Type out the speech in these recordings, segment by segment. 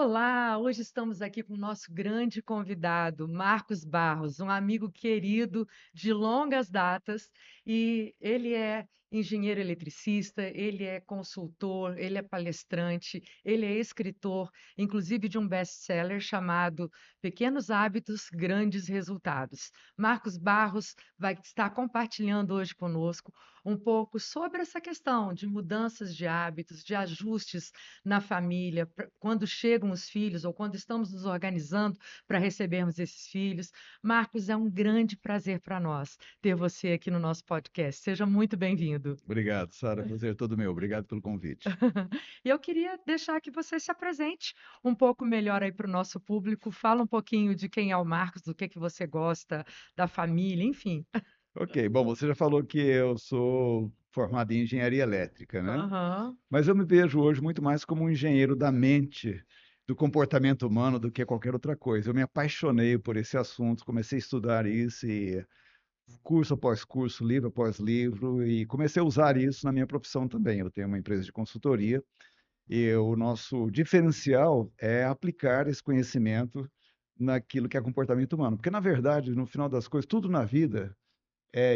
Olá, hoje estamos aqui com o nosso grande convidado, Marcos Barros, um amigo querido de longas datas, e ele é engenheiro eletricista, ele é consultor, ele é palestrante, ele é escritor, inclusive de um best-seller chamado Pequenos Hábitos, Grandes Resultados. Marcos Barros vai estar compartilhando hoje conosco um pouco sobre essa questão de mudanças de hábitos, de ajustes na família, quando chegam os filhos ou quando estamos nos organizando para recebermos esses filhos. Marcos, é um grande prazer para nós ter você aqui no nosso podcast. Seja muito bem-vindo. Obrigado, Sara. Prazer é todo meu. Obrigado pelo convite. E eu queria deixar que você se apresente um pouco melhor aí para o nosso público. Fala um pouquinho de quem é o Marcos, do que você gosta, da família, enfim. Ok, bom, você já falou que eu sou formado em engenharia elétrica, né? Aham. Mas eu me vejo hoje muito mais como um engenheiro da mente, do comportamento humano, do que qualquer outra coisa. Eu me apaixonei por esse assunto, comecei a estudar isso, e curso após curso, livro após livro, e comecei a usar isso na minha profissão também. Eu tenho uma empresa de consultoria, e o nosso diferencial é aplicar esse conhecimento naquilo que é comportamento humano. Porque, na verdade, no final das coisas, tudo na vida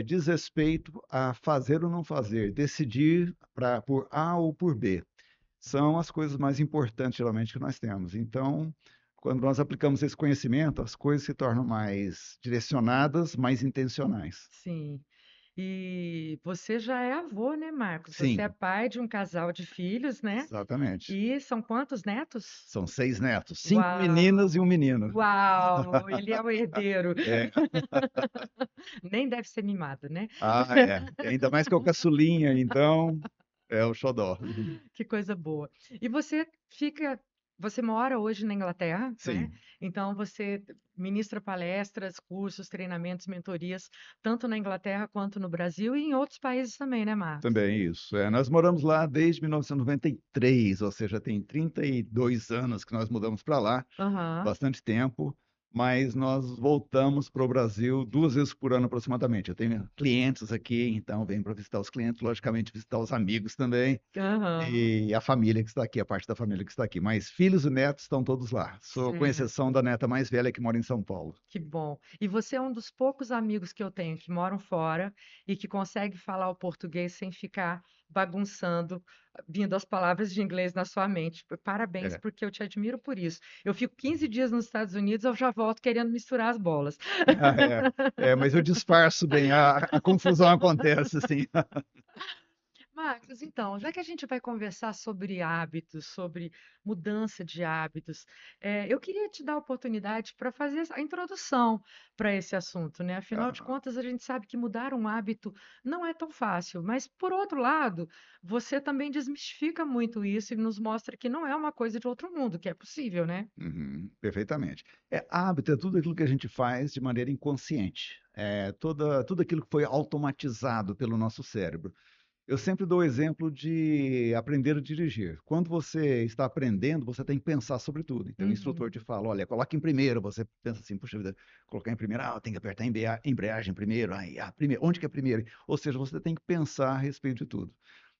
diz respeito a fazer ou não fazer, decidir por A ou por B. São as coisas mais importantes, geralmente, que nós temos. Então, quando nós aplicamos esse conhecimento, as coisas se tornam mais direcionadas, mais intencionais. Sim. E você já é avô, né, Marcos? Você é Sim, pai de um casal de filhos, né? exatamente. E são quantos netos? São 6 netos, 5 meninas e um Uau! menino. Uau! Ele é o herdeiro. É. Nem deve ser mimado, né? Ah, é. E ainda mais que é o caçulinha, então é o xodó. Que coisa boa. E você mora hoje na Inglaterra, né? Sim, Então você ministra palestras, cursos, treinamentos, mentorias, tanto na Inglaterra quanto no Brasil e em outros países também, né, Marcos? também isso. Nós moramos lá desde 1993, ou seja, tem 32 anos que nós mudamos para lá, Aham. bastante tempo, mas nós voltamos para o Brasil 2 vezes por ano aproximadamente. Eu tenho clientes aqui, então venho para visitar os clientes, logicamente visitar os amigos também, Aham. e a família que está aqui, a parte da família que está aqui. Mas filhos e netos estão todos lá, só com exceção Certo. da neta mais velha que mora em São Paulo. Que bom. E você é um dos poucos amigos que eu tenho que moram fora e que consegue falar o português sem ficar bagunçando, vindo as palavras de inglês na sua mente. Parabéns, É. porque eu te admiro por isso. Eu fico 15 dias nos Estados Unidos, eu já volto querendo misturar as bolas. Ah, mas eu disfarço bem, a confusão acontece, assim. Marcos, então, já que a gente vai conversar sobre hábitos, sobre mudança de hábitos, eu queria te dar a oportunidade para fazer a introdução para esse assunto, né? Afinal de Ah, contas, a gente sabe que mudar um hábito não é tão fácil, mas, por outro lado, você também desmistifica muito isso e nos mostra que não é uma coisa de outro mundo, que é possível, né? uhum, perfeitamente. Hábito é tudo aquilo que a gente faz de maneira inconsciente. Tudo aquilo que foi automatizado pelo nosso cérebro. Eu sempre dou o exemplo de aprender a dirigir. Quando você está aprendendo, você tem que pensar sobre tudo. Então, o instrutor Uhum, te fala, olha, coloque em primeiro. Você pensa assim, puxa vida, colocar em primeiro, tem que apertar a embreagem primeiro. Primeiro, onde que é primeiro? Ou seja, você tem que pensar a respeito de tudo.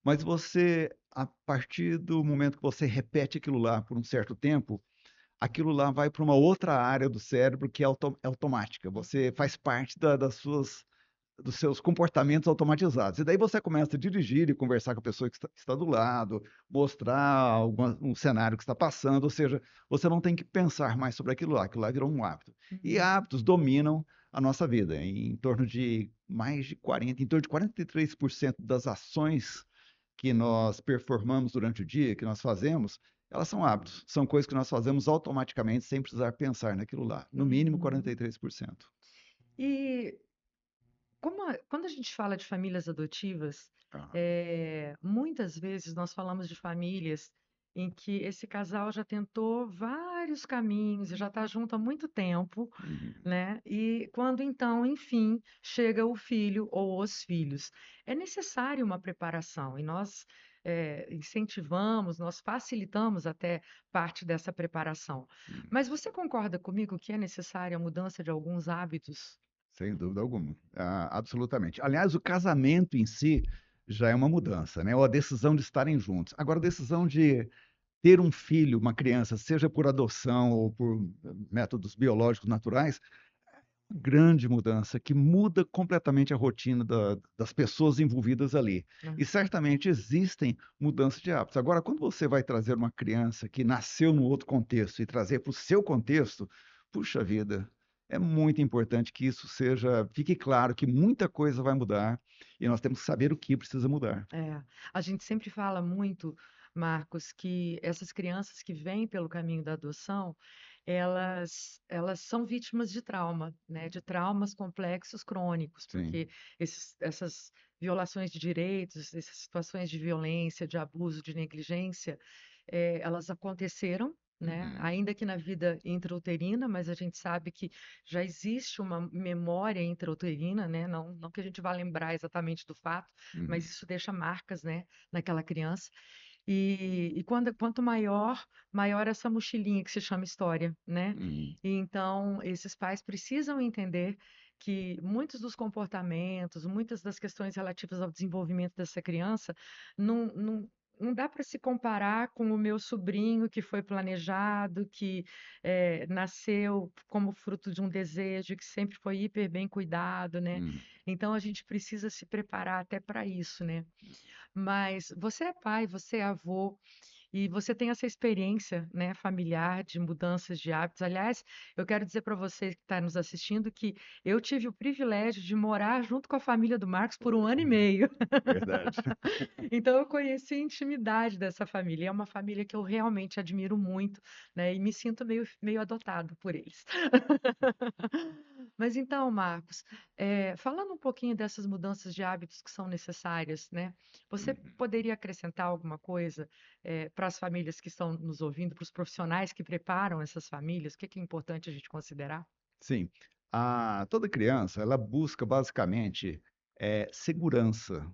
Mas você, a partir do momento que você repete aquilo lá por um certo tempo, aquilo lá vai para uma outra área do cérebro que é automática. Você faz parte dos seus comportamentos automatizados. E daí você começa a dirigir e conversar com a pessoa que está do lado, mostrar um cenário que está passando, ou seja, você não tem que pensar mais sobre aquilo lá virou um hábito. E uhum. hábitos dominam a nossa vida, em torno de mais de 40, em torno de 43% das ações que nós performamos durante o dia, que nós fazemos, elas são hábitos, são coisas que nós fazemos automaticamente sem precisar pensar naquilo lá, no mínimo Uhum. 43%. E quando a gente fala de famílias adotivas, Ah, muitas vezes nós falamos de famílias em que esse casal já tentou vários caminhos e já está junto há muito tempo, uhum. né? E quando então, enfim, chega o filho ou os filhos, é necessário uma preparação e nós incentivamos, nós facilitamos até parte dessa preparação. Mas você concorda comigo que é necessária a mudança de alguns hábitos? Sem dúvida alguma. Absolutamente. Aliás, o casamento em si já é uma mudança, né? Ou a decisão de estarem juntos. Agora, a decisão de ter um filho, uma criança, seja por adoção ou por métodos biológicos naturais, grande mudança que muda completamente a rotina das pessoas envolvidas ali. Né? E certamente existem mudanças de hábitos. Agora, quando você vai trazer uma criança que nasceu num outro contexto e trazer para o seu contexto, puxa vida, é muito importante que isso seja, fique claro que muita coisa vai mudar e nós temos que saber o que precisa mudar. É, a gente sempre fala muito, Marcos, que essas crianças que vêm pelo caminho da adoção, elas são vítimas de trauma, né? De traumas complexos crônicos, Sim. porque essas violações de direitos, essas situações de violência, de abuso, de negligência, elas aconteceram, né? Uhum, Ainda que na vida intrauterina, mas a gente sabe que já existe uma memória intrauterina, né? Não que a gente vá lembrar exatamente do fato, mas uhum, isso deixa marcas, né, naquela criança. E quanto maior essa mochilinha que se chama história, né? uhum, E então, esses pais precisam entender que muitos dos comportamentos, muitas das questões relativas ao desenvolvimento dessa criança, não dá para se comparar com o meu sobrinho que foi planejado, que nasceu como fruto de um desejo, que sempre foi hiper bem cuidado, né? uhum. Então, a gente precisa se preparar até para isso, né? Mas você é pai, você é avô, e você tem essa experiência, né, familiar de mudanças de hábitos. Aliás, eu quero dizer para você que está nos assistindo que eu tive o privilégio de morar junto com a família do Marcos por um ano e meio. Verdade. Então eu conheci a intimidade dessa família. É uma família que eu realmente admiro muito, né? E me sinto meio adotado por eles. Mas então, Marcos, falando um pouquinho dessas mudanças de hábitos que são necessárias, né? Você Uhum. poderia acrescentar alguma coisa para as famílias que estão nos ouvindo, para os profissionais que preparam essas famílias? O que que é importante a gente considerar? Sim. Toda criança, ela busca basicamente segurança.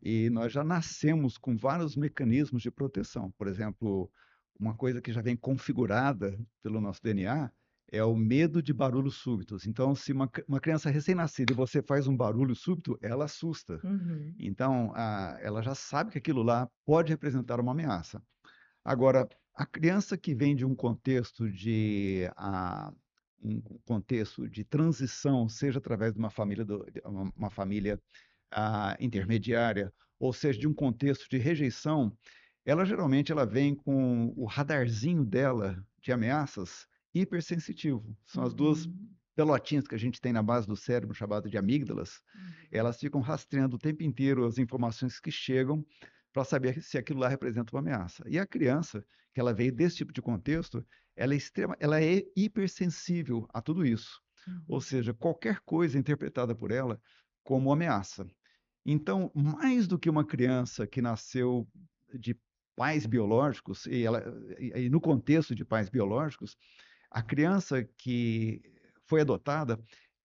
E nós já nascemos com vários mecanismos de proteção. Por exemplo, uma coisa que já vem configurada pelo nosso DNA é o medo de barulhos súbitos. Então, se uma criança recém-nascida e você faz um barulho súbito, ela assusta. Uhum, Então, ela já sabe que aquilo lá pode representar uma ameaça. Agora, a criança que vem de um contexto de transição, seja através de uma família, uma família intermediária, ou seja, de um contexto de rejeição, ela geralmente ela vem com o radarzinho dela de ameaças hipersensitivo. São as duas uhum, pelotinhas que a gente tem na base do cérebro, chamado de amígdalas. uhum, Elas ficam rastreando o tempo inteiro as informações que chegam para saber se aquilo lá representa uma ameaça. E a criança, que ela veio desse tipo de contexto, ela é hipersensível a tudo isso. Ou uhum, seja, qualquer coisa interpretada por ela como ameaça. Então, mais do que uma criança que nasceu de pais biológicos, e no contexto de pais biológicos, a criança que foi adotada,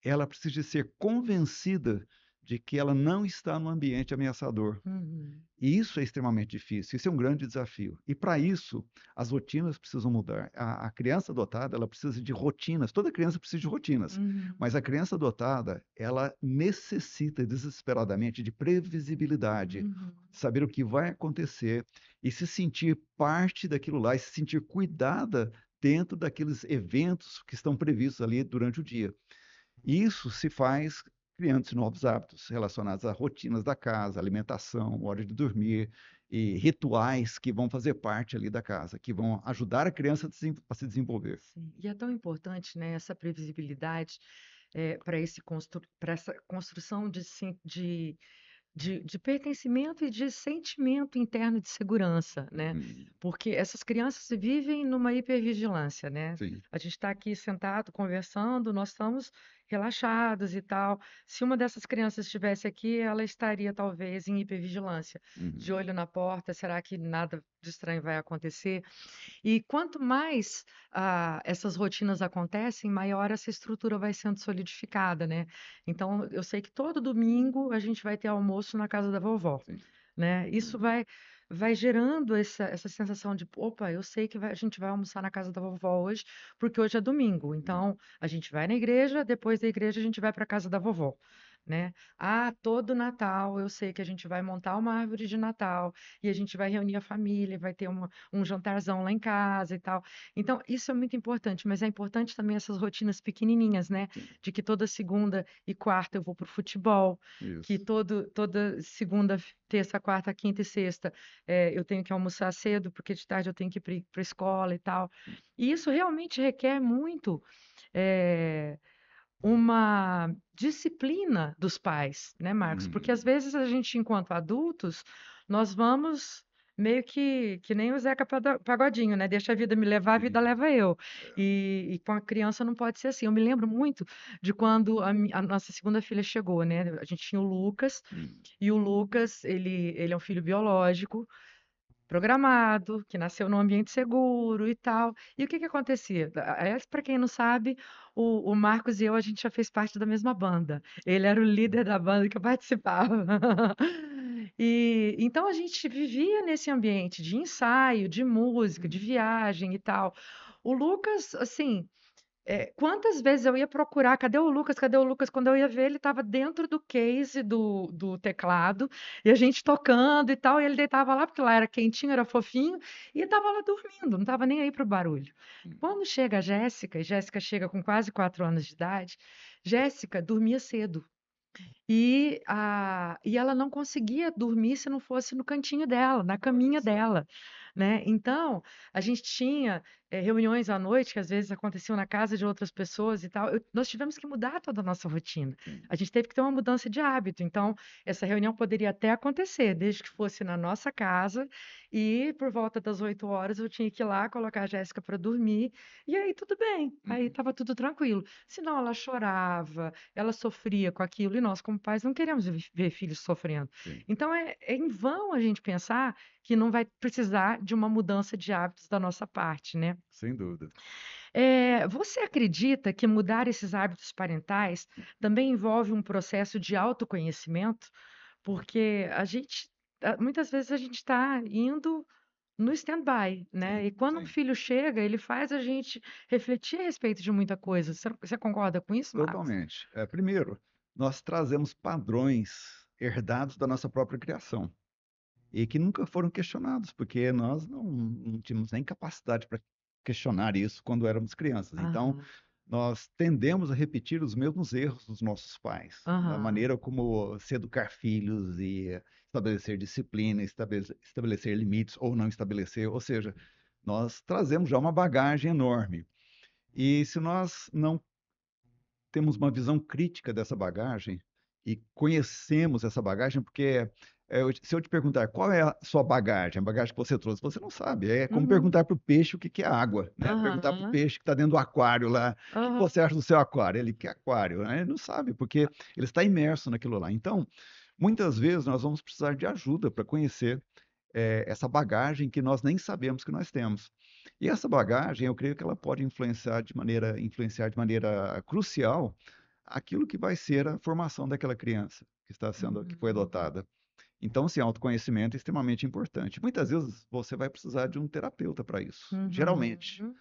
ela precisa ser convencida de que ela não está num ambiente ameaçador. uhum, E isso é extremamente difícil, isso é um grande desafio. E para isso, as rotinas precisam mudar. A criança adotada, ela precisa de rotinas. Toda criança precisa de rotinas, uhum, mas a criança adotada, ela necessita desesperadamente de previsibilidade, uhum, saber o que vai acontecer e se sentir parte daquilo lá, e se sentir cuidada dentro daqueles eventos que estão previstos ali durante o dia. Isso se faz criando novos hábitos relacionados a rotinas da casa, alimentação, hora de dormir e rituais que vão fazer parte ali da casa, que vão ajudar a criança a se desenvolver. sim. E é tão importante, né, essa previsibilidade para essa construção de pertencimento e de sentimento interno de segurança, né? Uhum. Porque essas crianças vivem numa hipervigilância, né? Sim. A gente está aqui sentado conversando, nós estamos relaxados e tal. Se uma dessas crianças estivesse aqui, ela estaria talvez em hipervigilância, de Uhum. olho na porta, será que nada de estranho vai acontecer? E quanto mais essas rotinas acontecem, maior essa estrutura vai sendo solidificada, né? Então, eu sei que todo domingo a gente vai ter almoço na casa da vovó, Sim. né? Isso Uhum. vai gerando essa sensação de, opa, eu sei que a gente vai almoçar na casa da vovó hoje, porque hoje é domingo. Uhum. Então, a gente vai na igreja, depois da igreja a gente vai para a casa da vovó. né? Ah, todo Natal eu sei que a gente vai montar uma árvore de Natal e a gente vai reunir a família, vai ter um jantarzão lá em casa e tal. Então, isso é muito importante, mas é importante também essas rotinas pequenininhas, né? Sim, De que toda segunda e quarta eu vou pro futebol, que isso. toda segunda, terça, quarta, quinta e sexta eu tenho que almoçar cedo, porque de tarde eu tenho que ir para a escola e tal. E isso realmente requer muito. eh, uma disciplina dos pais, né, Marcos? Porque às Uhum. vezes a gente, enquanto adultos, nós vamos meio que nem o Zeca Pagodinho, né? Deixa a vida me levar, a vida Sim. leva eu. É. E com a criança não pode ser assim. Eu me lembro muito de quando a nossa segunda filha chegou, né? A gente tinha o Lucas, Hum. e o Lucas, ele é um filho biológico, programado, que nasceu num ambiente seguro e tal. E o que que acontecia? Para quem não sabe, o Marcos e eu, a gente já fez parte da mesma banda. Ele era o líder da banda que eu participava. E então a gente vivia nesse ambiente de ensaio, de música, de viagem e tal. O Lucas, assim, quantas vezes eu ia procurar, cadê o Lucas? Cadê o Lucas? Quando eu ia ver, ele estava dentro do case do teclado, e a gente tocando e tal, e ele deitava lá, porque lá era quentinho, era fofinho, e estava lá dormindo, não estava nem aí para o barulho. Quando chega a Jéssica, e Jéssica chega com quase 4 anos de idade, Jéssica dormia cedo. E ela não conseguia dormir se não fosse no cantinho dela, na Olha caminha só. dela, né? Então, a gente tinha reuniões à noite que às vezes aconteciam na casa de outras pessoas e tal. Nós tivemos que mudar toda a nossa rotina. Sim. A gente teve que ter uma mudança de hábito. Então, essa reunião poderia até acontecer, desde que fosse na nossa casa, e por volta das 8 horas eu tinha que ir lá colocar a Jéssica para dormir, e aí tudo bem, aí Uhum. estava tudo tranquilo. Senão ela chorava, ela sofria com aquilo e nós, como pais, não queremos ver filhos sofrendo. Sim, Então é em vão a gente pensar que não vai precisar de uma mudança de hábitos da nossa parte, né? sem dúvida. Você acredita que mudar esses hábitos parentais também envolve um processo de autoconhecimento? Porque muitas vezes a gente está indo no stand-by, né? E Sim, quando um sim. filho chega, ele faz a gente refletir a respeito de muita coisa. Você concorda com isso, Marcos? Totalmente. Primeiro, nós trazemos padrões herdados da nossa própria criação e que nunca foram questionados, porque nós não tínhamos nem capacidade para questionar isso quando éramos crianças. Então, Aham, nós tendemos a repetir os mesmos erros dos nossos pais, na aham. maneira como se educar filhos e estabelecer disciplina, estabelecer limites ou não estabelecer. Ou seja, nós trazemos já uma bagagem enorme. E se nós não temos uma visão crítica dessa bagagem e conhecemos essa bagagem, porque se eu te perguntar qual é a sua bagagem, a bagagem que você trouxe, você não sabe. É como Uhum, perguntar para o peixe o que que é água, né? Perguntar para o aham, peixe que está dentro do aquário lá, o que que aham. você acha do seu aquário? Ele, que aquário? Né? Ele não sabe, porque ele está imerso naquilo lá. Então, muitas vezes nós vamos precisar de ajuda para conhecer essa bagagem que nós nem sabemos que nós temos. E essa bagagem, eu creio que ela pode influenciar de maneira crucial aquilo que vai ser a formação daquela criança que foi Uhum, adotada. Então, sim, autoconhecimento é extremamente importante. Muitas vezes você vai precisar de um terapeuta para isso, geralmente, uhum.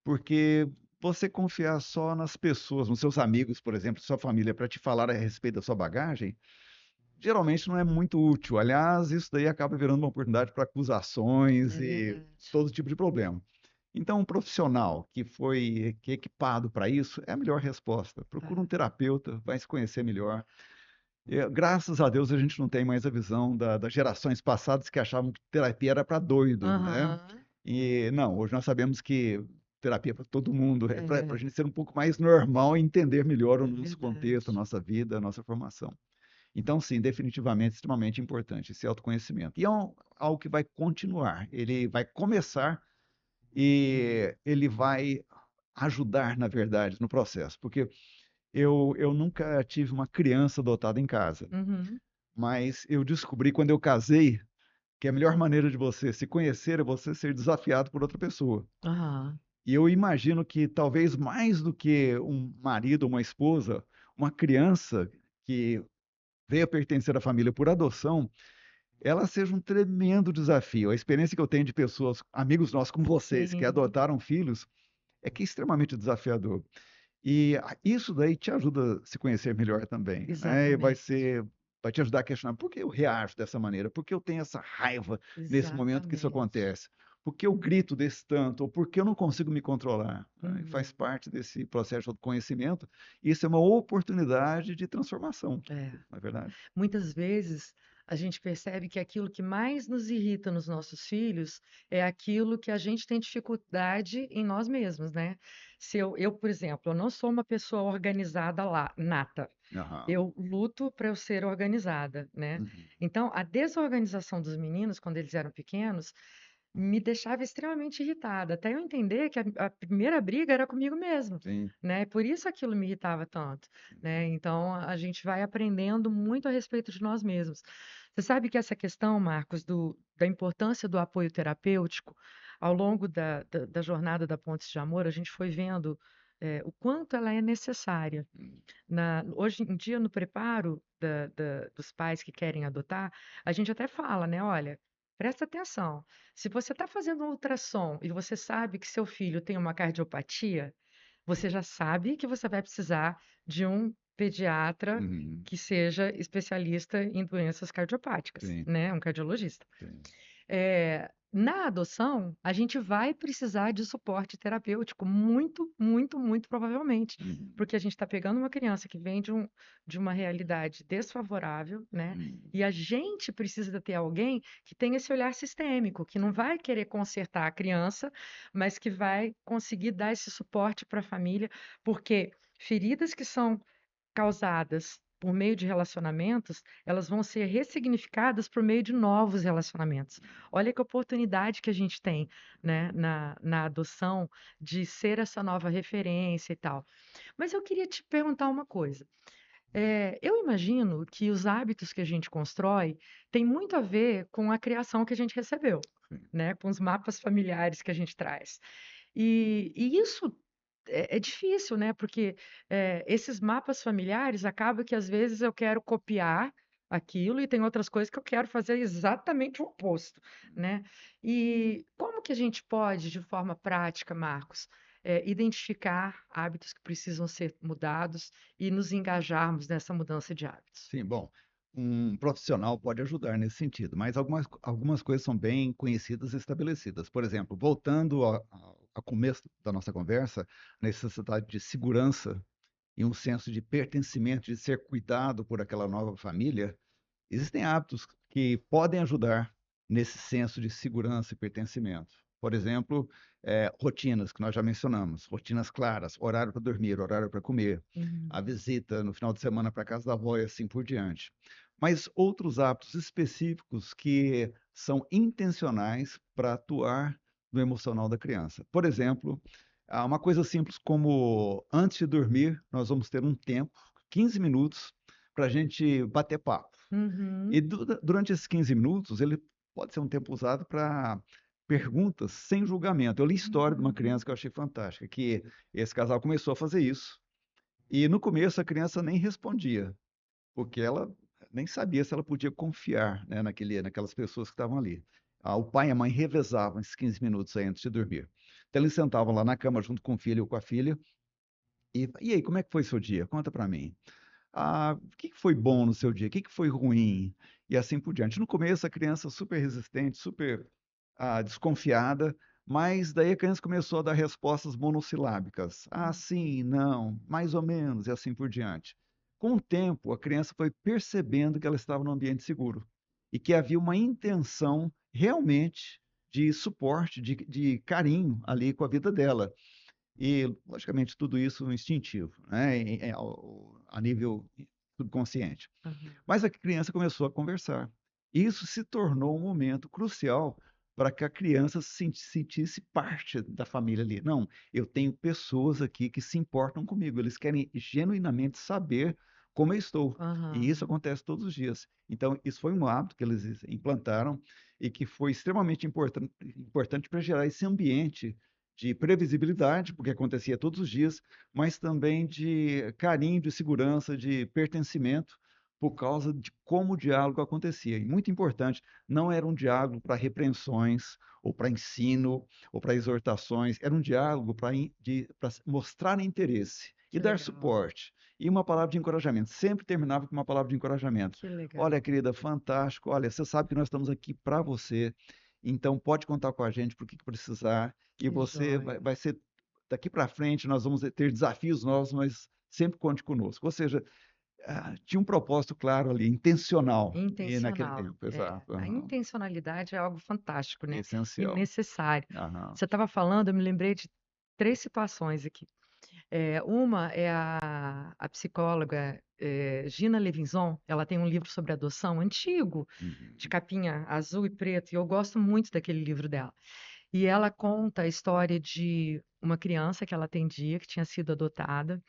porque você confiar só nas pessoas, nos seus amigos, por exemplo, sua família, para te falar a respeito da sua bagagem, geralmente não é muito útil. Aliás, isso daí acaba virando uma oportunidade para acusações É e verdade. todo tipo de problema. Então, um profissional que é equipado para isso é a melhor resposta. Procura um Tá. terapeuta, vai se conhecer melhor. Graças a Deus a gente não tem mais a visão das gerações passadas que achavam que terapia era para doido, né? Aham. E não, hoje nós sabemos que terapia é para todo mundo, é para a É, gente ser um pouco mais normal e entender melhor o é nosso contexto, a verdade. nossa vida, a nossa formação. Então, sim, definitivamente, extremamente importante esse autoconhecimento. E é algo que vai continuar. Ele vai começar e ele vai ajudar, na verdade, no processo. Porque eu nunca tive uma criança adotada em casa, Uhum. mas eu descobri quando eu casei que a melhor maneira de você se conhecer é você ser desafiado por outra pessoa. Aham. E eu imagino que talvez mais do que um marido ou uma esposa, uma criança que veio a pertencer à família por adoção, ela seja um tremendo desafio. A experiência que eu tenho de pessoas, amigos nossos como vocês, que Sim. adotaram filhos, é que é extremamente desafiador. Isso daí te ajuda a se conhecer melhor também, né? E Exatamente, vai te ajudar a questionar por que eu reajo dessa maneira, por que eu tenho essa raiva nesse momento que isso exatamente. acontece, por que eu grito desse tanto, ou por que eu não consigo me controlar, né? E faz Uhum, parte desse processo de autoconhecimento. Isso é uma oportunidade de transformação, é. na verdade. Muitas vezes a gente percebe que aquilo que mais nos irrita nos nossos filhos é aquilo que a gente tem dificuldade em nós mesmos, né? Se eu, por exemplo, eu não sou uma pessoa organizada lá, nata. Aham. Eu luto para eu ser organizada, né? Uhum. Então, a desorganização dos meninos, quando eles eram pequenos, me deixava extremamente irritada, até eu entender que a primeira briga era comigo mesma, Sim. né? Por isso aquilo me irritava tanto, né? Então a gente vai aprendendo muito a respeito de nós mesmos. Você sabe que essa questão, Marcos, da importância do apoio terapêutico, ao longo da jornada da Pontes de Amor, a gente foi vendo o quanto ela é necessária. Hoje em dia, no preparo dos pais que querem adotar, a gente até fala, né? Olha, presta atenção. Se você está fazendo um ultrassom e você sabe que seu filho tem uma cardiopatia, você já sabe que você vai precisar de um pediatra Uhum. que seja especialista em doenças cardiopáticas, Sim, né? Um cardiologista. sim. Na adoção, a gente vai precisar de suporte terapêutico, muito, muito, muito provavelmente, Uhum. porque a gente está pegando uma criança que vem de uma realidade desfavorável, né? Uhum. E a gente precisa ter alguém que tenha esse olhar sistêmico, que não Sim. vai querer consertar a criança, mas que vai conseguir dar esse suporte para a família, porque feridas que são causadas por meio de relacionamentos, elas vão ser ressignificadas por meio de novos relacionamentos. Olha que oportunidade que a gente tem, né, na adoção de ser essa nova referência e tal. Mas eu queria te perguntar uma coisa. Eu imagino que os hábitos que a gente constrói têm muito a ver com a criação que a gente recebeu, Sim. né, com os mapas familiares que a gente traz. E isso é difícil, né? Porque esses mapas familiares acaba que às vezes eu quero copiar aquilo e tem outras coisas que eu quero fazer exatamente o oposto, né? E como que a gente pode, de forma prática, Marcos, identificar hábitos que precisam ser mudados e nos engajarmos nessa mudança de hábitos? Sim, bom, um profissional pode ajudar nesse sentido, mas algumas coisas são bem conhecidas e estabelecidas. Por exemplo, voltando ao começo da nossa conversa, a necessidade de segurança e um senso de pertencimento, de ser cuidado por aquela nova família, existem hábitos que podem ajudar nesse senso de segurança e pertencimento. Por exemplo, rotinas, que nós já mencionamos, rotinas claras, horário para dormir, horário para comer, Uhum. a visita no final de semana para casa da avó e assim por diante. Mas outros hábitos específicos que são intencionais para atuar no emocional da criança. Por exemplo, uma coisa simples como antes de dormir, nós vamos ter um tempo, 15 minutos, para a gente bater papo. E Uhum. durante esses 15 minutos, ele pode ser um tempo usado para perguntas sem julgamento. Eu li história de uma criança que eu achei fantástica, que esse casal começou a fazer isso, e no começo a criança nem respondia, porque ela nem sabia se ela podia confiar, né, naquelas pessoas que estavam ali. O pai e a mãe revezavam esses 15 minutos aí antes de dormir. Então eles sentavam lá na cama junto com o filho ou com a filha, e aí, como é que foi seu dia? Conta para mim. O que que foi bom no seu dia? O que que foi ruim? E assim por diante. No começo, a criança super resistente, super desconfiada, mas daí a criança começou a dar respostas monossilábicas. Ah, sim, não, mais ou menos, e assim por diante. Com o tempo, a criança foi percebendo que ela estava num ambiente seguro e que havia uma intenção realmente de suporte, de carinho ali com a vida dela. E, logicamente, tudo isso instintivo, né, a nível subconsciente. Aham. Mas a criança começou a conversar. Isso se tornou um momento crucial para que a criança sentisse parte da família ali. Não, eu tenho pessoas aqui que se importam comigo, eles querem genuinamente saber como eu estou. E isso Aham. acontece todos os dias. Então, isso foi um hábito que eles implantaram e que foi extremamente importante para gerar esse ambiente de previsibilidade, porque acontecia todos os dias, mas também de carinho, de segurança, de pertencimento, por causa de como o diálogo acontecia. E muito importante, não era um diálogo para repreensões, ou para ensino, ou para exortações, era um diálogo para mostrar interesse e Que dar legal, suporte. E uma palavra de encorajamento. Sempre terminava com uma palavra de encorajamento. que Olha, legal, querida, fantástico. Olha, você sabe que nós estamos aqui para você. Então pode contar com a gente para o que precisar. E que você joia. vai ser daqui para frente. Nós vamos ter desafios novos, mas sempre conte conosco. Ou seja, tinha um propósito claro ali, intencional. E naquele Intencional. tempo, É, exato. a Aham. intencionalidade é algo fantástico, né? E Essencial. necessário. Aham. Você estava falando, eu me lembrei de três situações aqui. Uma é a psicóloga Gina Levinson, ela tem um livro sobre adoção antigo, de Uhum. capinha azul e preto, e eu gosto muito daquele livro dela. E ela conta a história de uma criança que ela atendia, que tinha sido adotada,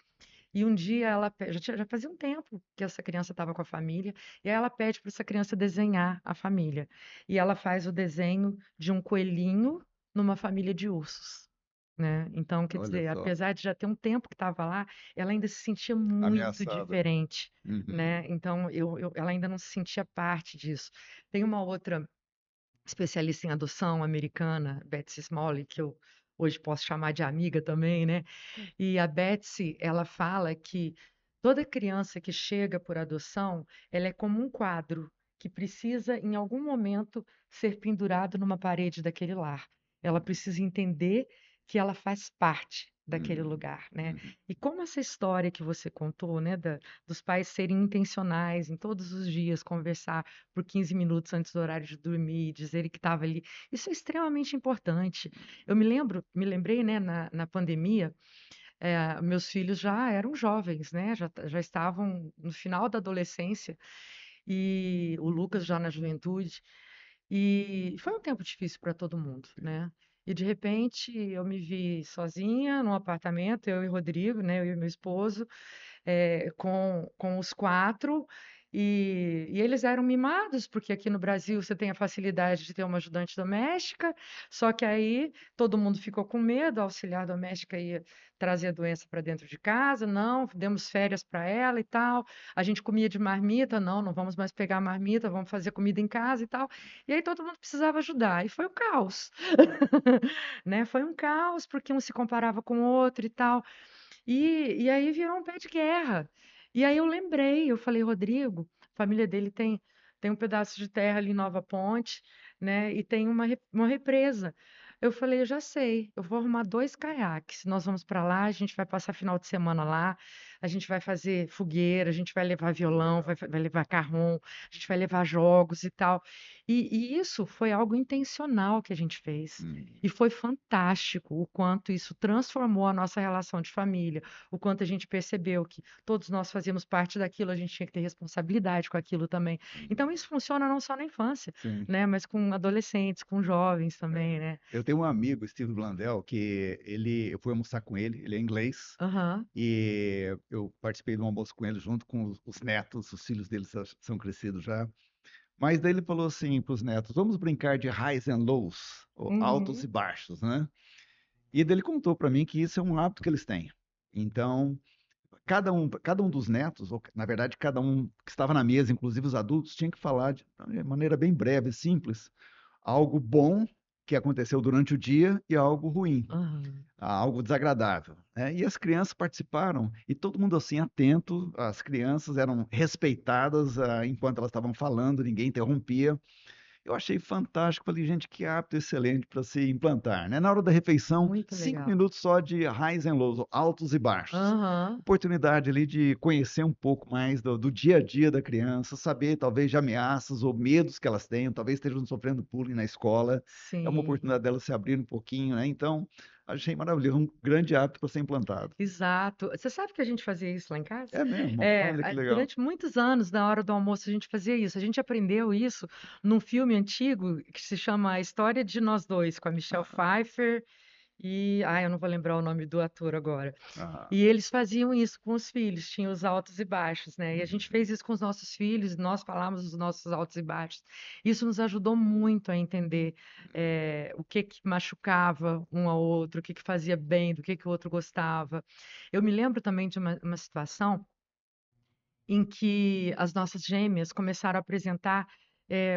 e um dia já fazia um tempo que essa criança estava com a família, e aí ela pede para essa criança desenhar a família. E ela faz o desenho de um coelhinho numa família de ursos. Né? Então, quer Olha dizer, só, apesar de já ter um tempo que estava lá, ela ainda se sentia muito ameaçada. diferente, Uhum. né? Então, ela ainda não se sentia parte disso. Tem uma outra especialista em adoção americana, Betsy Smalley, que eu hoje posso chamar de amiga também, né? E a Betsy, ela fala que toda criança que chega por adoção, ela é como um quadro que precisa, em algum momento, ser pendurado numa parede daquele lar. Ela precisa entender que ela faz parte daquele Uhum. lugar, né? Uhum. E como essa história que você contou, né, dos pais serem intencionais em todos os dias conversar por 15 minutos antes do horário de dormir, dizerem que estava ali, isso é extremamente importante. Eu me lembrei, né, na pandemia, meus filhos já eram jovens, né? Já estavam no final da adolescência e o Lucas já na juventude. E foi um tempo difícil para todo mundo, né? E de repente eu me vi sozinha num apartamento, eu e Rodrigo, né? Eu e meu esposo, com os quatro, e eles eram mimados, porque aqui no Brasil você tem a facilidade de ter uma ajudante doméstica, só que aí todo mundo ficou com medo, a auxiliar doméstica ia trazer a doença para dentro de casa, não, demos férias para ela e tal, a gente comia de marmita, não, não vamos mais pegar marmita, vamos fazer comida em casa e tal, e aí todo mundo precisava ajudar, e foi o caos, né? Foi um caos, porque um se comparava com o outro e tal, e aí virou um pé de guerra. E aí eu lembrei, eu falei, Rodrigo, a família dele tem um pedaço de terra ali em Nova Ponte, né? E tem uma represa. Eu falei, eu já sei, eu vou arrumar dois caiaques. Nós vamos para lá, a gente vai passar final de semana lá, a gente vai fazer fogueira, a gente vai levar violão, Legal. vai levar carrom, a gente vai levar jogos e tal. E isso foi algo intencional que a gente fez. Uhum. E foi fantástico o quanto isso transformou a nossa relação de família, o quanto a gente percebeu que todos nós fazíamos parte daquilo, a gente tinha que ter responsabilidade com aquilo também. Então, Uhum. isso funciona não só na infância, Sim. né, mas com adolescentes, com jovens É. também, né? Eu tenho um amigo, Steve Blandel, que eu fui almoçar com ele é inglês, Aham. e eu participei de um almoço com ele junto com os netos, os filhos dele são crescidos já. Mas daí ele falou assim para os netos: vamos brincar de highs and lows, ou altos Uhum. e baixos, né? E daí ele contou para mim que isso é um hábito que eles têm. Então, cada um dos netos, ou na verdade, cada um que estava na mesa, inclusive os adultos, tinha que falar de maneira bem breve, simples, algo bom que aconteceu durante o dia e algo ruim, Aham. algo desagradável, né? E as crianças participaram e todo mundo assim atento, as crianças eram respeitadas enquanto elas estavam falando, ninguém interrompia. Eu achei fantástico, falei, gente, que hábito excelente para se implantar, né? Na hora da refeição, Muito 5 legal. minutos só de highs and lows, altos e baixos. Aham. Oportunidade ali de conhecer um pouco mais do dia a dia da criança, saber talvez de ameaças ou medos que elas tenham, talvez estejam sofrendo bullying na escola. É uma Sim. oportunidade delas se abrir um pouquinho, né? Então, achei maravilhoso, um grande hábito para ser implantado. Exato. Você sabe que a gente fazia isso lá em casa? É mesmo? Olha que legal. Durante muitos anos, na hora do almoço, a gente fazia isso. A gente aprendeu isso num filme antigo que se chama A História de Nós Dois, com a Michelle Ah, Pfeiffer e, eu não vou lembrar o nome do ator agora. ah, E eles faziam isso com os filhos, tinham os altos e baixos, né? E a gente uhum, fez isso com os nossos filhos, nós falamos os nossos altos e baixos. Isso nos ajudou muito a entender o que que machucava um ao outro, o que que fazia bem, do que o outro gostava. Eu me lembro também de uma situação em que as nossas gêmeas começaram a apresentar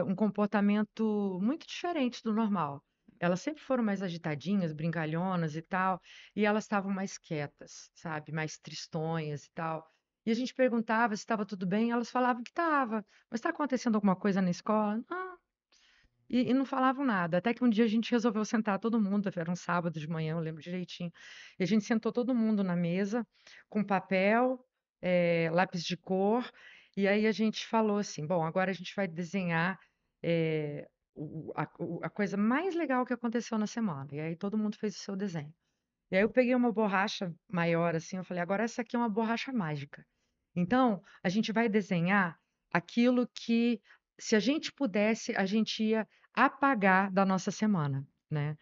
um comportamento muito diferente do normal. elas sempre foram mais agitadinhas, brincalhonas e tal, e elas estavam mais quietas, sabe? Mais tristonhas e tal. E a gente perguntava se estava tudo bem, elas falavam que estava. Mas está acontecendo alguma coisa na escola? Não. E não falavam nada. Até que um dia a gente resolveu sentar todo mundo, era um sábado de manhã, eu lembro direitinho. E a gente sentou todo mundo na mesa, com papel, lápis de cor, e aí a gente falou assim: bom, agora a gente vai desenhar a coisa mais legal que aconteceu na semana. E aí todo mundo fez o seu desenho. E aí eu peguei uma borracha maior, assim, eu falei: agora essa aqui é uma borracha mágica. Então, a gente vai desenhar aquilo que, se a gente pudesse, a gente ia apagar da nossa semana, né?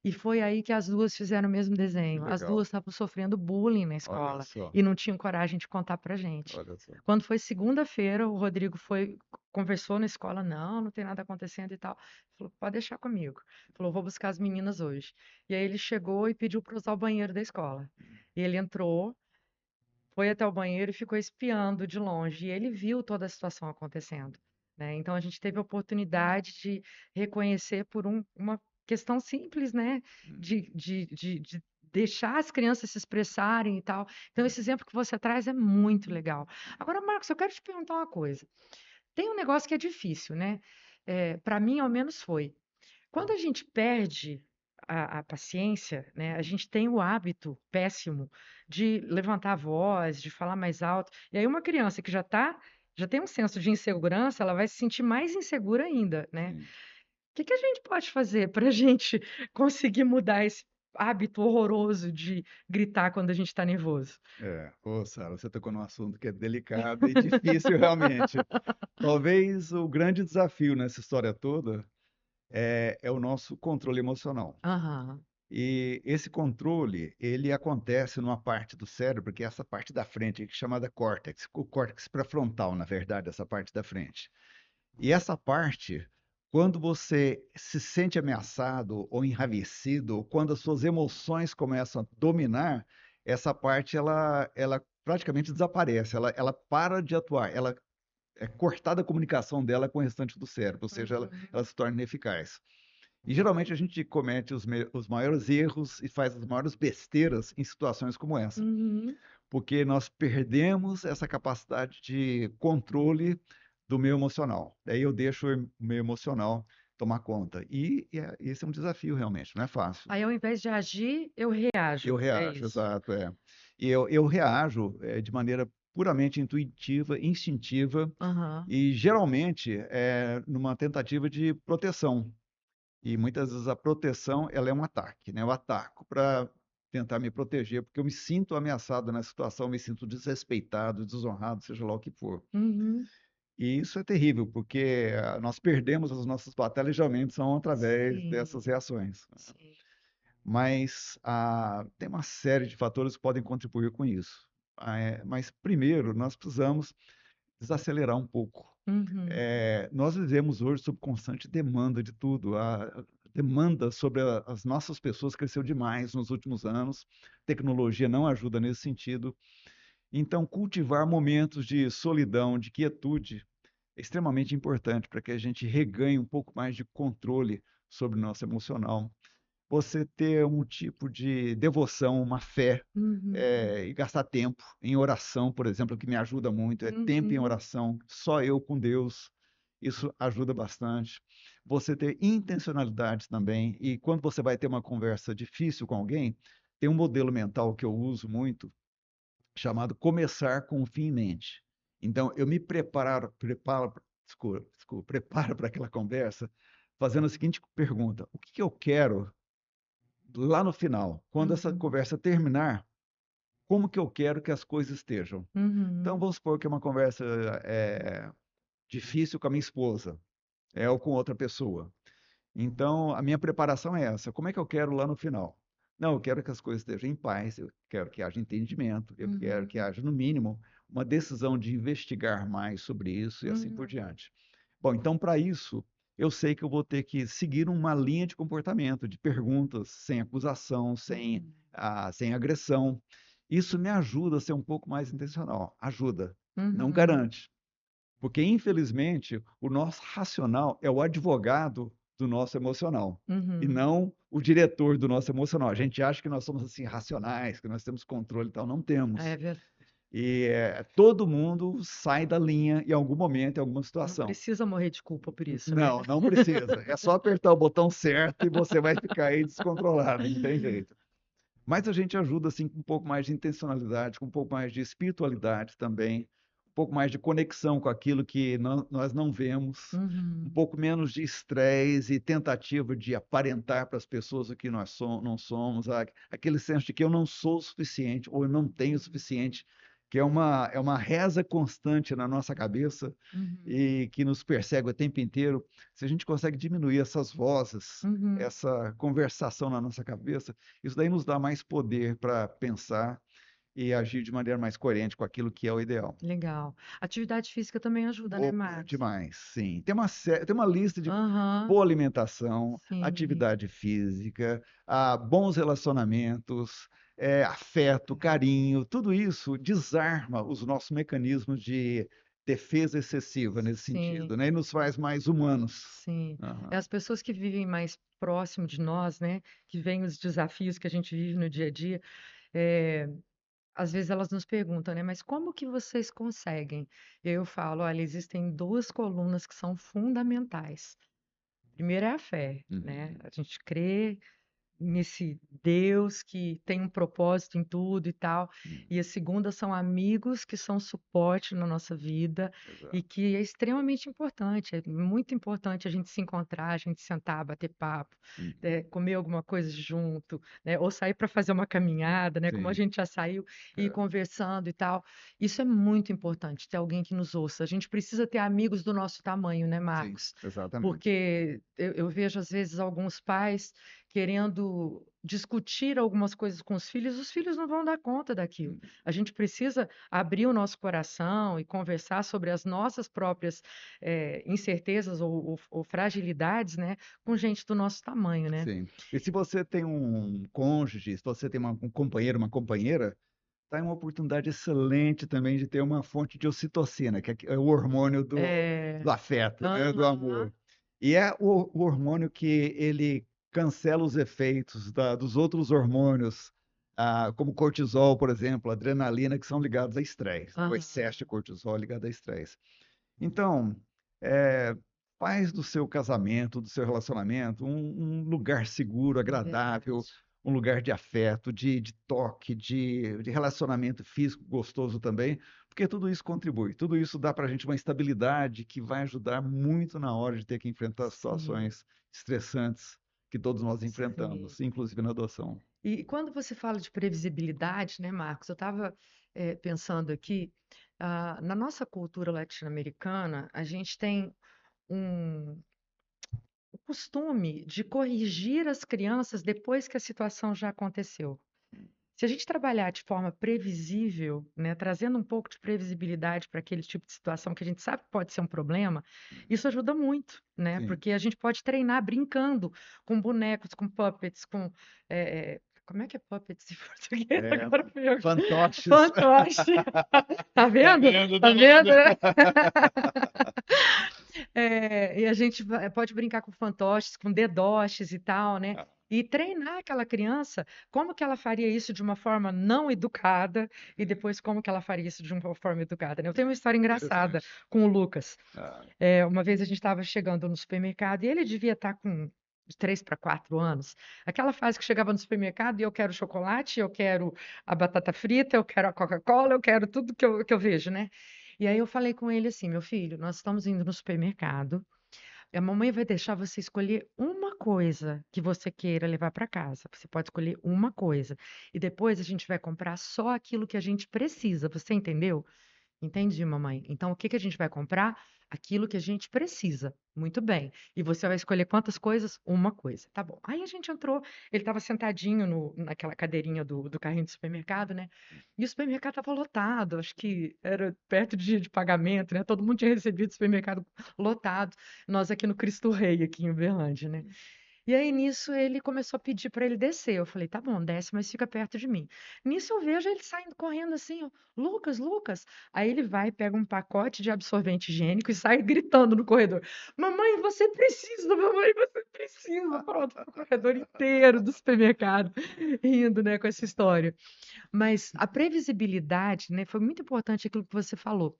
E foi aí que as duas fizeram o mesmo Que desenho. As legal. duas estavam sofrendo bullying na Olha escola só, e não tinham coragem de contar pra gente. olha só. Quando foi segunda-feira, o Rodrigo foi, conversou na escola, não, não tem nada acontecendo e tal. Falou, pode deixar comigo. Falou, vou buscar as meninas hoje. E aí ele chegou e pediu para usar o banheiro da escola. E ele entrou, foi até o banheiro e ficou espiando de longe. E ele viu toda a situação acontecendo, né? Então a gente teve a oportunidade de reconhecer por uma questão simples, né? De deixar as crianças se expressarem e tal. Então esse exemplo que você traz é muito legal. Agora, Marcos, eu quero te perguntar uma coisa. Tem um negócio que é difícil, né? Para mim, ao menos foi. Quando a gente perde a paciência, né, a gente tem o hábito péssimo de levantar a voz, de falar mais alto. E aí uma criança que já tem um senso de insegurança, ela vai se sentir mais insegura ainda, né? Sim. O que que a gente pode fazer para a gente conseguir mudar esse hábito horroroso de gritar quando a gente está nervoso? Ô, Sara, você tocou num assunto que é delicado e difícil realmente. Talvez o grande desafio nessa história toda é o nosso controle emocional. Aham. E esse controle, ele acontece numa parte do cérebro, que é essa parte da frente, que é chamada córtex, o córtex pré-frontal, na verdade, essa parte da frente. E essa parte, quando você se sente ameaçado ou enraivecido, ou quando as suas emoções começam a dominar, essa parte ela praticamente desaparece, ela para de atuar, ela é cortada a comunicação dela com o restante do cérebro, ou seja, Uhum. ela se torna ineficaz. E geralmente a gente comete os maiores erros e faz as maiores besteiras em situações como essa, Uhum. porque nós perdemos essa capacidade de controle do meio emocional. Daí eu deixo o meio emocional tomar conta. Esse é um desafio realmente, não é fácil. Aí, ao invés de agir, eu Eu reajo. É reajo, isso. exato, é. E eu reajo de maneira puramente intuitiva, instintiva Aham. e geralmente numa tentativa de proteção. E muitas vezes a proteção, ela é um ataque, né? Eu ataco para tentar me proteger, porque eu me sinto ameaçado na situação, me sinto desrespeitado, desonrado, seja lá o que for. Uhum. E isso é terrível, porque nós perdemos as nossas batalhas geralmente são através Sim, dessas reações. sim. Mas tem uma série de fatores que podem contribuir com isso. Mas primeiro, nós precisamos desacelerar um pouco. Uhum. Nós vivemos hoje sob constante demanda de tudo. A demanda sobre as nossas pessoas cresceu demais nos últimos anos. Tecnologia não ajuda nesse sentido. Então, cultivar momentos de solidão, de quietude, é extremamente importante para que a gente reganhe um pouco mais de controle sobre o nosso emocional. Você ter um tipo de devoção, uma fé, Uhum. e gastar tempo em oração, por exemplo, que me ajuda muito, é tempo em Uhum. oração, só eu com Deus, isso ajuda bastante. Você ter intencionalidade também, e quando você vai ter uma conversa difícil com alguém, tem um modelo mental que eu uso muito, chamado começar com o fim em mente. Então, eu me preparo para aquela conversa, fazendo a seguinte pergunta: o que que eu quero lá no final, quando essa Uhum. conversa terminar, como que eu quero que as coisas estejam? Então, Uhum. vamos supor que é uma conversa difícil com a minha esposa, ou com outra pessoa. Então, a minha preparação é essa: como é que eu quero lá no final? Não, eu quero que as coisas estejam em paz, eu quero que haja entendimento, eu quero que Uhum. haja, no mínimo, uma decisão de investigar mais sobre isso e assim por Uhum. diante. Bom, então, para isso, eu sei que eu vou ter que seguir uma linha de comportamento, de perguntas, sem acusação, Uhum. sem agressão. Isso me ajuda a ser um pouco mais intencional. Ajuda, não Uhum. garante. Porque, infelizmente, o nosso racional é o advogado do nosso emocional, e Uhum. não o diretor do nosso emocional. A gente acha que nós somos assim racionais, que nós temos controle e tal, não É temos. verdade. E todo mundo sai da linha em algum momento, em alguma Não situação. precisa morrer de culpa por isso, né? Não, não precisa. É só apertar o botão certo e você vai ficar aí descontrolado, não tem jeito. Mas a gente ajuda assim com um pouco mais de intencionalidade, com um pouco mais de espiritualidade também, um pouco mais de conexão com aquilo que nós não vemos, um Uhum. pouco menos de estresse e tentativa de aparentar para as pessoas o que nós não somos, aquele senso de que eu não sou o suficiente ou eu não tenho o suficiente, que é uma reza constante na nossa cabeça Uhum. e que nos persegue o tempo inteiro. Se a gente consegue diminuir essas vozes, Uhum. essa conversação na nossa cabeça, isso daí nos dá mais poder para pensar e agir de maneira mais coerente com aquilo que é o ideal. Legal. Atividade física também ajuda, né, Opa, Marcos? demais, sim. Tem uma lista de Aham. boa alimentação, Sim. atividade física, bons relacionamentos, afeto, carinho, tudo isso desarma os nossos mecanismos de defesa excessiva nesse Sim. sentido, né? E nos faz mais humanos. Sim. É Aham. as pessoas que vivem mais próximo de nós, né, que veem os desafios que a gente vive no dia a dia, eh, às vezes elas nos perguntam, né, mas como que vocês conseguem? E aí eu falo, olha, existem duas colunas que são fundamentais. Primeiro é a fé, né? Uhum. A gente crê nesse Deus que tem um propósito em tudo e tal. Uhum. E a segunda são amigos que são suporte na nossa vida e Exato. que é extremamente importante, é muito importante a gente se encontrar, a gente sentar, bater papo, Uhum. comer alguma coisa junto, né? Ou sair para fazer uma caminhada, né? Como a Sim. gente já saiu e ir É. conversando e tal. Isso é muito importante, ter alguém que nos ouça. A gente precisa ter amigos do nosso tamanho, né, Sim, Marcos? exatamente. Porque eu vejo às vezes alguns pais querendo discutir algumas coisas com os filhos não vão dar conta daquilo. Uhum. A gente precisa abrir o nosso coração e conversar sobre as nossas próprias incertezas ou fragilidades, né, com gente do nosso tamanho, né? Sim. E se você tem um cônjuge, se você tem um companheiro, uma companheira, tá aí uma oportunidade excelente também de ter uma fonte de ocitocina, que é o hormônio É, do afeto, né, do aham, amor. E é o hormônio que ele cancela os efeitos dos outros hormônios, como cortisol, por exemplo, adrenalina, que são ligados a estresse, né? O excesso de aham, cortisol ligado a estresse. Então, eh, faz do seu casamento, do seu relacionamento, um lugar seguro, é agradável, verdade. um lugar de afeto, de toque, de relacionamento físico gostoso também, porque tudo isso contribui, tudo isso dá para a gente uma estabilidade que vai ajudar muito na hora de ter que enfrentar Sim, situações estressantes que todos nós sim. enfrentamos, inclusive na adoção. E quando você fala de previsibilidade, né, Marcos, eu estava pensando aqui, na nossa cultura latino-americana, a gente tem um o costume de corrigir as crianças depois que a situação já aconteceu. Se a gente trabalhar de forma previsível, né, trazendo um pouco de previsibilidade para aquele tipo de situação que a gente sabe que pode ser um problema, isso ajuda muito, né? Sim. Porque a gente pode treinar brincando com bonecos, com puppets, com como é que é puppets em português? É, Agora fui eu. fantoches. Fantoche. Tá Tá vendo? vendo, Tá tá vendo, vendo? né? E a gente pode brincar com fantoches, com dedoches e tal, né? E treinar aquela criança, como que ela faria isso de uma forma não educada e depois como que ela faria isso de uma forma educada, né? Eu tenho uma história engraçada Interessante. com o Lucas. Ah, Uma vez a gente estava chegando no supermercado e ele devia estar com de 3 para 4 anos. Aquela fase que chegava no supermercado e eu quero chocolate, eu quero a batata frita, eu quero a Coca-Cola, eu quero tudo que eu vejo, né? E aí eu falei com ele assim, meu filho, nós estamos indo no supermercado, a mamãe vai deixar você escolher uma coisa que você queira levar para casa. Você pode escolher uma coisa. E depois a gente vai comprar só aquilo que a gente precisa. Você entendeu? Entendi, mamãe. Então, o que que a gente vai comprar? Aquilo que a gente precisa. Muito bem. E você vai escolher quantas coisas? Uma coisa. Tá bom. Aí a gente entrou, ele estava sentadinho naquela cadeirinha do carrinho do supermercado, né? E o supermercado estava lotado, acho que era perto de dia de pagamento, né? Todo mundo tinha recebido o supermercado lotado. Nós aqui no Cristo Rei, aqui em Uberlândia, né? E aí, nisso, ele começou a pedir para ele descer. Eu falei, tá bom, desce, mas fica perto de mim. Nisso, eu vejo ele saindo correndo assim, ó, Lucas, Lucas. Aí ele vai, pega um pacote de absorvente higiênico e sai gritando no corredor: Mamãe, você precisa, mamãe, você precisa. Pronto, o corredor inteiro do supermercado rindo, né, com essa história. Mas a previsibilidade, né, foi muito importante aquilo que você falou.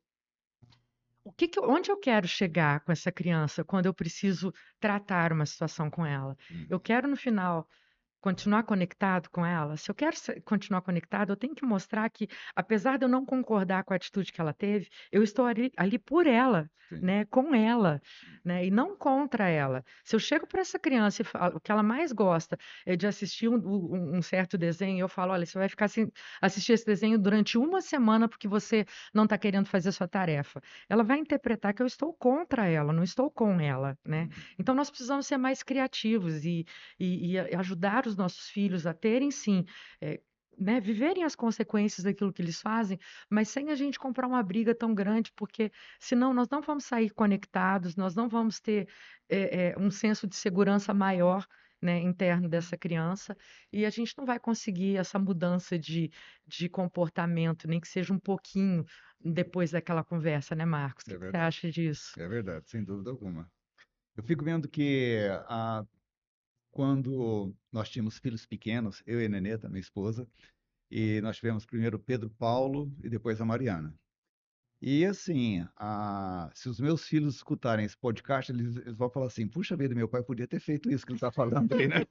Onde eu quero chegar com essa criança quando eu preciso tratar uma situação com ela? Eu quero, no final, continuar conectado com ela? Se eu quero continuar conectado, eu tenho que mostrar que, apesar de eu não concordar com a atitude que ela teve, eu estou ali por ela, Sim. né, com ela, né, e não contra ela. Se eu chego para essa criança e falo, o que ela mais gosta é de assistir um certo desenho, e eu falo, olha, você vai ficar assim, assistir esse desenho durante uma semana porque você não está querendo fazer a sua tarefa. Ela vai interpretar que eu estou contra ela, não estou com ela, né? Então nós precisamos ser mais criativos e ajudar os nossos filhos a terem, sim, né, viverem as consequências daquilo que eles fazem, mas sem a gente comprar uma briga tão grande, porque senão nós não vamos sair conectados, nós não vamos ter um senso de segurança maior, né, interno dessa criança, e a gente não vai conseguir essa mudança de comportamento, nem que seja um pouquinho depois daquela conversa, né, Marcos? O É que que você verdade. acha disso? É verdade, sem dúvida alguma. Eu fico vendo que quando nós tínhamos filhos pequenos, eu e a Neneta, minha esposa, e nós tivemos primeiro o Pedro Paulo e depois a Mariana. E assim, se os meus filhos escutarem esse podcast, eles vão falar assim: puxa vida, meu pai podia ter feito isso que ele está falando aí, né?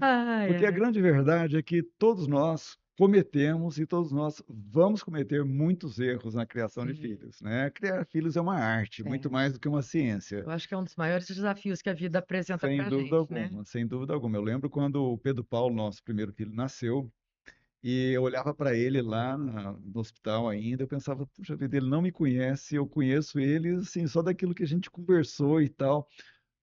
Ai, Porque a ai. grande verdade é que todos nós cometemos e todos nós vamos cometer muitos erros na criação de Sim, filhos, né? Criar filhos é uma arte, muito é. mais do que uma ciência. Eu acho que é um dos maiores desafios que a vida apresenta Sem pra dúvida gente, né? alguma, sem dúvida alguma. Eu lembro quando o Pedro Paulo, nosso primeiro filho, nasceu, e eu olhava para ele lá no hospital ainda, eu pensava, puxa vida, ele não me conhece, eu conheço ele, assim, só daquilo que a gente conversou e tal.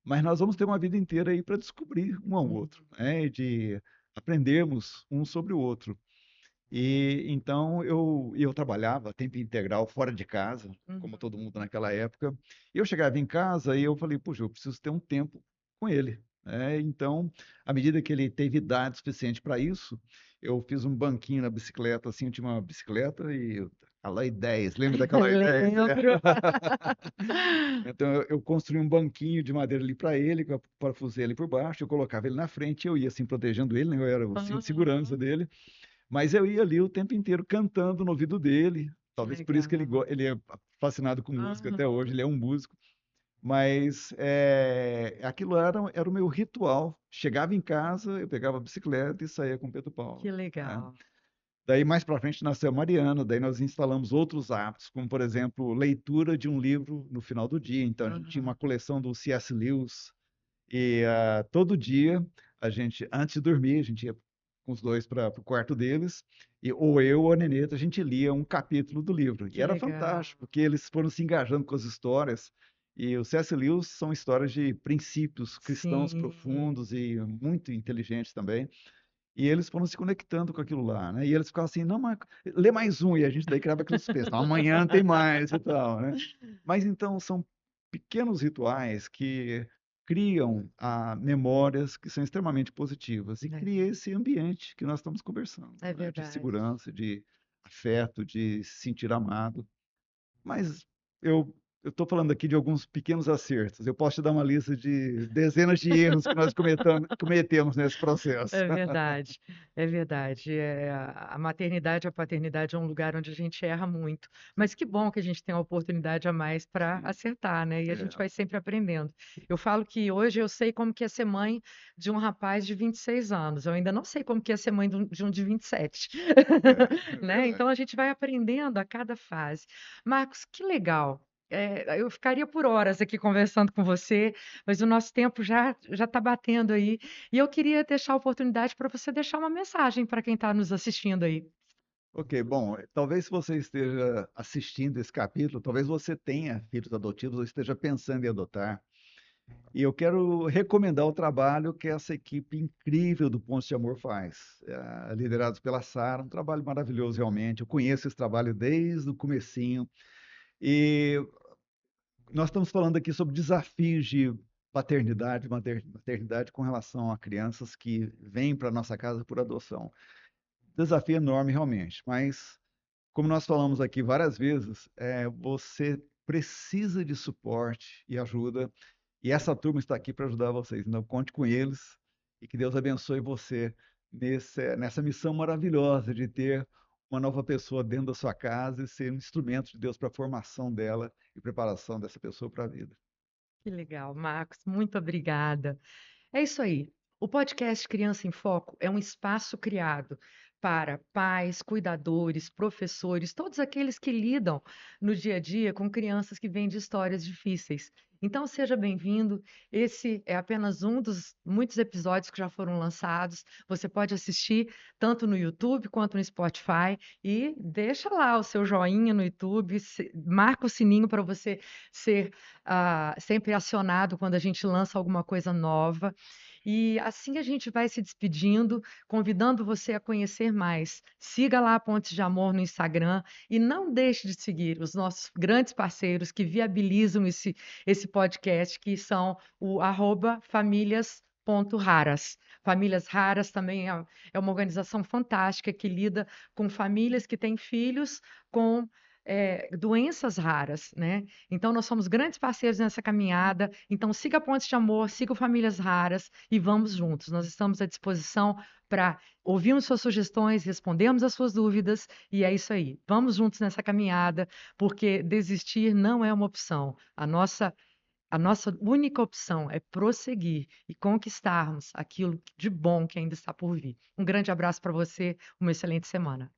Mas nós vamos ter uma vida inteira aí para descobrir um ao Uhum, outro, né? E de aprendermos um sobre o outro. E então eu trabalhava a tempo integral fora de casa, como uhum. todo mundo naquela época. E eu chegava em casa e eu falei, puxa, eu preciso ter um tempo com ele, né? Então, à medida que ele teve idade suficiente para isso, eu fiz um banquinho na bicicleta, assim, eu tinha uma bicicleta e a Lei 10, lembra daquela Lei 10? Lembro. Então eu construí um banquinho de madeira ali para ele, com a parafusei ele por baixo, eu colocava ele na frente, eu ia assim protegendo ele, né? Eu era o cinto de segurança Uhum. dele. Mas eu ia ali o tempo inteiro cantando no ouvido dele. Que Talvez por isso que legal. ele é fascinado com música até hoje, Uhum. ele é um músico. Mas aquilo era o meu ritual. Chegava em casa, eu pegava a bicicleta e saía com o Pedro Paulo, Que né? legal. Daí mais para frente nasceu a Mariana, daí nós instalamos outros hábitos, como por exemplo, leitura de um livro no final do dia. Então a gente tinha uma Uhum. coleção do C.S. Lewis e todo dia a gente, antes de dormir, a gente ia com os dois para o quarto deles, ou eu ou a Neneta, a gente lia um capítulo do livro. E Que era legal. fantástico, porque eles foram se engajando com as histórias. E o C.S. Lewis são histórias de princípios cristãos Sim. profundos e muito inteligentes também. E eles foram se conectando com aquilo lá, né? E eles ficavam assim, não, mas lê mais um. E a gente daí criava aquele suspense, não, amanhã tem mais e tal, né? Mas então são pequenos rituais que criam memórias que são extremamente positivas e cria É, esse ambiente que nós estamos conversando, é né? De verdade. segurança, de afeto, de se sentir amado. Mas eu estou falando aqui de alguns pequenos acertos. Eu posso te dar uma lista de dezenas de erros que nós cometemos nesse processo. É verdade, é verdade. A maternidade e a paternidade é um lugar onde a gente erra muito. Mas que bom que a gente tem uma oportunidade a mais para Sim, acertar, né? E a gente é, vai sempre aprendendo. Eu falo que hoje eu sei como que é ser mãe de um rapaz de 26 anos. Eu ainda não sei como que é ser mãe de um de 27, é né? verdade. Então a gente vai aprendendo a cada fase. Marcos, que legal. Eu ficaria por horas aqui conversando com você, mas o nosso tempo já está batendo aí. E eu queria deixar a oportunidade para você deixar uma mensagem para quem está nos assistindo aí. Ok, bom, talvez se você esteja assistindo esse capítulo, talvez você tenha filhos adotivos ou esteja pensando em adotar. E eu quero recomendar o trabalho que essa equipe incrível do Pontos de Amor faz, liderados pela Sara, um trabalho maravilhoso realmente. Eu conheço esse trabalho desde o comecinho. E nós estamos falando aqui sobre desafios de paternidade, maternidade com relação a crianças que vêm para nossa casa por adoção. Desafio enorme realmente, mas como nós falamos aqui várias vezes, você precisa de suporte e ajuda, e essa turma está aqui para ajudar vocês. Então, conte com eles e que Deus abençoe você nessa missão maravilhosa de ter uma nova pessoa dentro da sua casa e ser um instrumento de Deus para a formação dela e preparação dessa pessoa para a vida. Que legal, Marcos, muito obrigada. É isso aí. O podcast Criança em Foco é um espaço criado para pais, cuidadores, professores, todos aqueles que lidam no dia a dia com crianças que vêm de histórias difíceis. Então, seja bem-vindo. Esse é apenas um dos muitos episódios que já foram lançados. Você pode assistir tanto no YouTube quanto no Spotify e deixa lá o seu joinha no YouTube, marca o sininho para você ser sempre acionado quando a gente lança alguma coisa nova. E assim a gente vai se despedindo, convidando você a conhecer mais. Siga lá a Pontes de Amor no Instagram e não deixe de seguir os nossos grandes parceiros que viabilizam esse podcast, que são o @famílias.raras. Famílias Raras também é uma organização fantástica que lida com famílias que têm filhos com doenças raras, né? Então, nós somos grandes parceiros nessa caminhada. Então, siga Pontes de Amor, siga o Famílias Raras e vamos juntos. Nós estamos à disposição para ouvirmos suas sugestões, respondermos as suas dúvidas e é isso aí. Vamos juntos nessa caminhada, porque desistir não é uma opção. A nossa única opção é prosseguir e conquistarmos aquilo de bom que ainda está por vir. Um grande abraço para você, uma excelente semana.